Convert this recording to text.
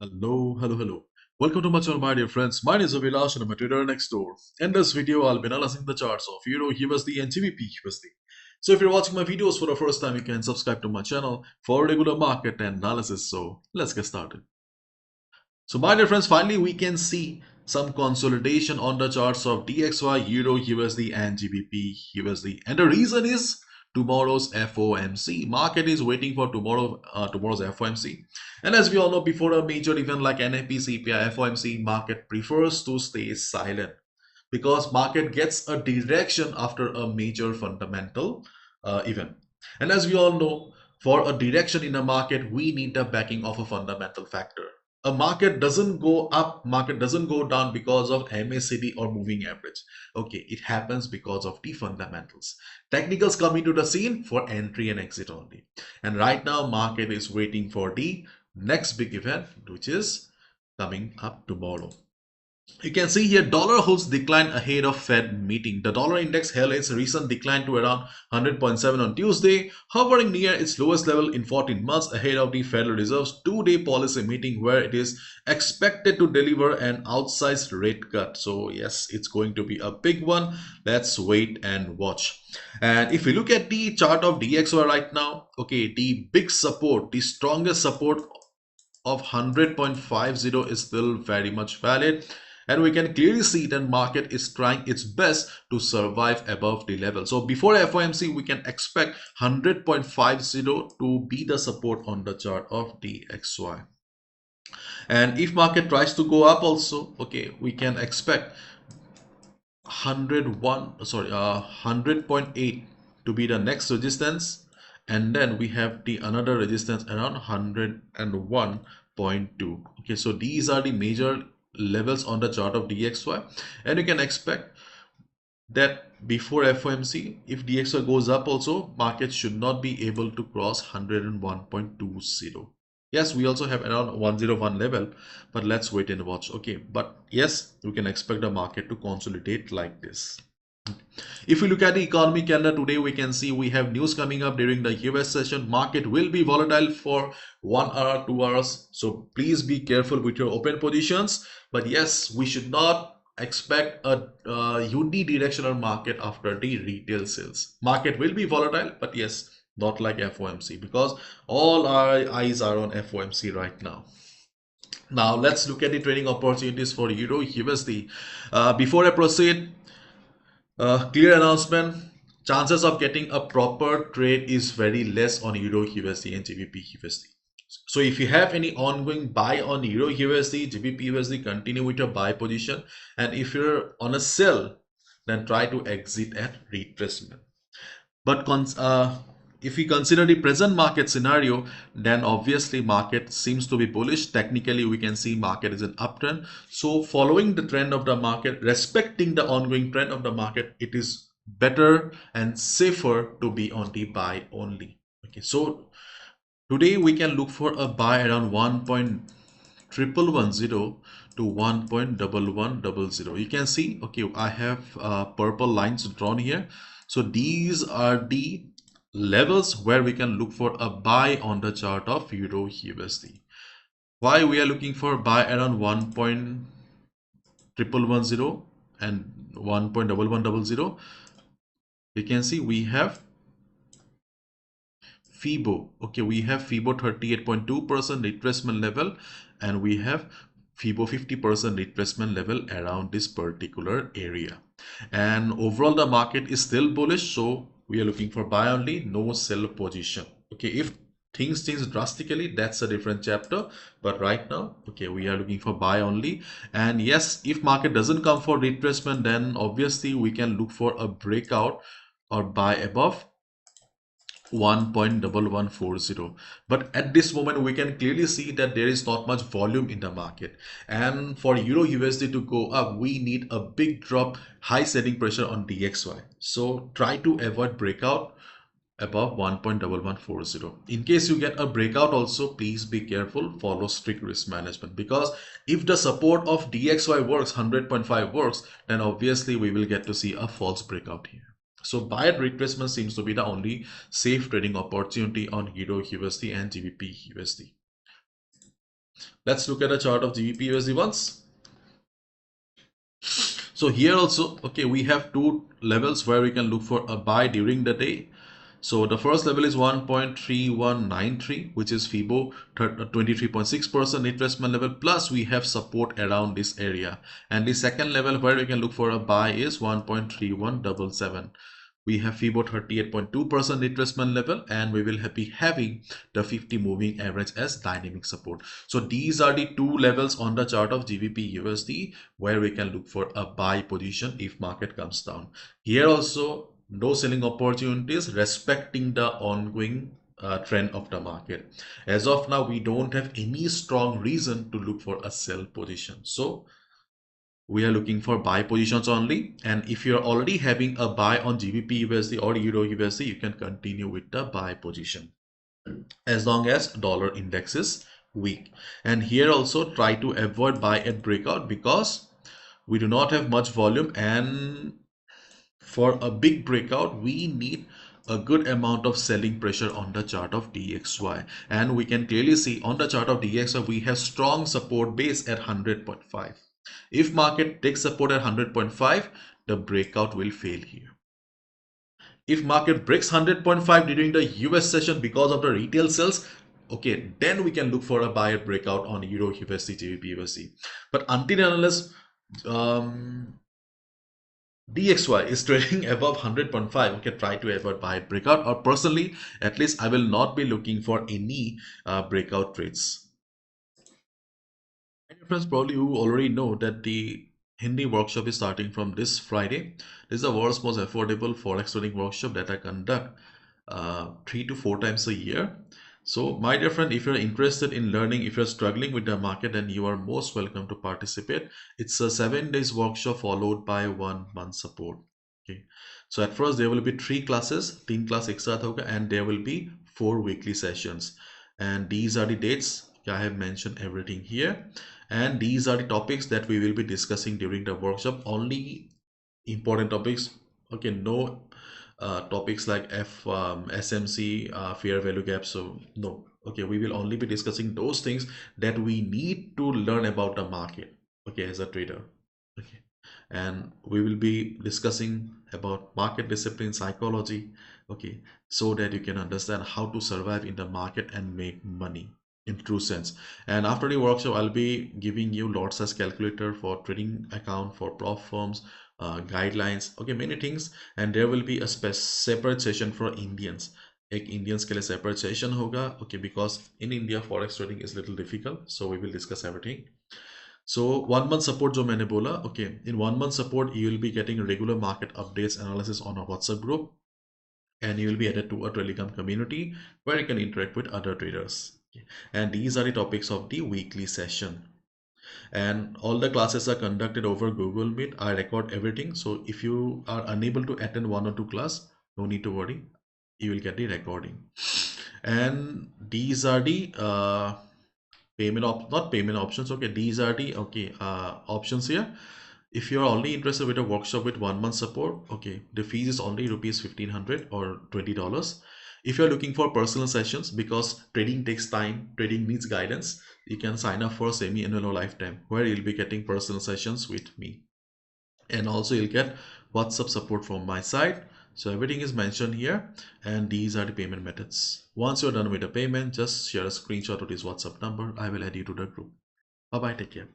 Hello. Welcome to my channel, my dear friends. My name is Avilash and I'm a trader next door. In this video, I'll be analyzing the charts of Euro USD and GBPUSD. So if you're watching my videos for the first time, you can subscribe to my channel for regular market analysis. So let's get started. So my dear friends, finally we can see some consolidation on the charts of DXY, Euro USD and GBPUSD. And the reason is tomorrow's FOMC. Market is waiting for tomorrow's FOMC. And as we all know, before a major event like NFP, CPI, FOMC, market prefers to stay silent because market gets a direction after a major fundamental event. And as we all know, for a direction in a market, we need the backing of a fundamental factor. A market doesn't go up, market doesn't go down because of MACD or moving average. Okay, it happens because of the fundamentals. Technicals come into the scene for entry and exit only. And right now, market is waiting for the next big event, which is coming up tomorrow. You can see here dollar holds decline ahead of Fed meeting. The dollar index held its recent decline to around 100.7 on Tuesday, hovering near its lowest level in 14 months ahead of the Federal Reserve's two-day policy meeting where it is expected to deliver an outsized rate cut. So yes, it's going to be a big one. Let's wait and watch. And if we look at the chart of DXY right now, okay, the big support, the strongest support of 100.50 is still very much valid, and we can clearly see that market is trying its best to survive above the level. So before FOMC, we can expect 100.50 to be the support on the chart of DXY. And if market tries to go up also, okay, we can expect 100.8 to be the next resistance, and then we have the another resistance around 101.2. okay, so these are the major levels on the chart of DXY, and you can expect that before FOMC, if DXY goes up also, market should not be able to cross 101.20. Yes, we also have around 101 level, but let's wait and watch. Okay, but yes, we can expect the market to consolidate like this. If we look at the economy calendar today, we can see we have news coming up during the US session. Market will be volatile for 1 hour, 2 hours. So please be careful with your open positions. But yes, we should not expect a unidirectional market after the retail sales. Market will be volatile, but yes, not like FOMC because all our eyes are on FOMC right now. Now let's look at the trading opportunities for Euro USD. Before I proceed, clear announcement, chances of getting a proper trade is very less on Euro USD and GBP USD. So if you have any ongoing buy on Euro USD, GBP USD, continue with your buy position. And if you're on a sell, then try to exit at retracement. But if we consider the present market scenario, then obviously market seems to be bullish. Technically, we can see market is an uptrend. So following the trend of the market, respecting the ongoing trend of the market, it is better and safer to be on the buy only. Okay, so today we can look for a buy around 1.1110 to 1.1100. You can see, okay, I have purple lines drawn here. So these are the levels where we can look for a buy on the chart of Euro USD. Why we are looking for buy around 1.1110 and 1.1100? You can see we have FIBO. Okay, we have FIBO 38.2% retracement level, and we have FIBO 50% retracement level around this particular area. And overall, the market is still bullish, so we are looking for buy only, no sell position. Okay, if things change drastically, that's a different chapter, but right now, okay, we are looking for buy only. And yes, if market doesn't come for retracement, then obviously we can look for a breakout or buy above 1.1140. But at this moment we can clearly see that there is not much volume in the market, and for Euro USD to go up, we need a big drop, high selling pressure on DXY. So try to avoid breakout above 1.1140. In case you get a breakout also, please be careful, follow strict risk management, because if the support of DXY works, 100.5 works, then obviously we will get to see a false breakout here. So buy at retracement seems to be the only safe trading opportunity on Euro USD and GBP USD. Let's look at a chart of GBPUSD once. So here also, okay, we have two levels where we can look for a buy during the day. So the first level is 1.3193, which is FIBO 23.6% retracement level, plus we have support around this area. And the second level where we can look for a buy is 1.3177. We have FIBO 38.2% retracement level, and we will be having the 50 moving average as dynamic support. So these are the two levels on the chart of GBP USD where we can look for a buy position if market comes down. Here also no selling opportunities, respecting the ongoing trend of the market. As of now, we don't have any strong reason to look for a sell position. So we are looking for buy positions only. And if you're already having a buy on GBP USD or Euro USD, you can continue with the buy position as long as dollar index is weak. And here also try to avoid buy at breakout because we do not have much volume, and for a big breakout we need a good amount of selling pressure on the chart of DXY, and we can clearly see on the chart of DXY we have strong support base at 100.5. If market takes support at 100.5, the breakout will fail here. If market breaks 100.5 during the US session because of the retail sales, okay, then we can look for a buy breakout on Euro USD, GBP USD. But until and unless DXY is trading above 100.5, okay, try to avoid buy breakout, or personally, at least I will not be looking for any breakout trades. And friends, probably you already know that the Hindi workshop is starting from this Friday. This is the world's most affordable Forex trading workshop that I conduct 3 to 4 times a year. So my dear friend, if you're interested in learning, if you're struggling with the market, then you are most welcome to participate. It's a 7 days workshop followed by 1 month support. Okay. So at first there will be 3 classes, 3 class ek saath hoga, and there will be 4 weekly sessions. And these are the dates. I have mentioned everything here. And these are the topics that we will be discussing during the workshop. Only important topics. Okay, no topics like SMC, fair value gap. So no, okay, we will only be discussing those things that we need to learn about the market, okay, as a trader. Okay, and we will be discussing about market discipline, psychology, okay, so that you can understand how to survive in the market and make money in true sense. And after the workshop, I'll be giving you lot size calculator for trading account, for prop firms, guidelines, okay, many things. And there will be a separate session for Indians. एक Indians के लिए separate session होगा, okay, because in India forex trading is little difficult, so we will discuss everything. So 1 month support जो मैंने बोला, okay, in 1 month support you will be getting regular market updates, analysis on our WhatsApp group, and you will be added to a Telegram community where you can interact with other traders. Okay. And these are the topics of the weekly session. And all the classes are conducted over Google Meet. I record everything. So if you are unable to attend 1 or 2 class, no need to worry. You will get the recording. And these are the not payment options. Okay, these are the options here. If you are only interested with a workshop with 1 month support, okay, the fees is only rupees 1500 or $20. If you're looking for personal sessions, because trading takes time, trading needs guidance, you can sign up for semi-annual or lifetime, where you'll be getting personal sessions with me. And also you'll get WhatsApp support from my side. So everything is mentioned here, and these are the payment methods. Once you're done with the payment, just share a screenshot of this WhatsApp number. I will add you to the group. Bye bye, take care.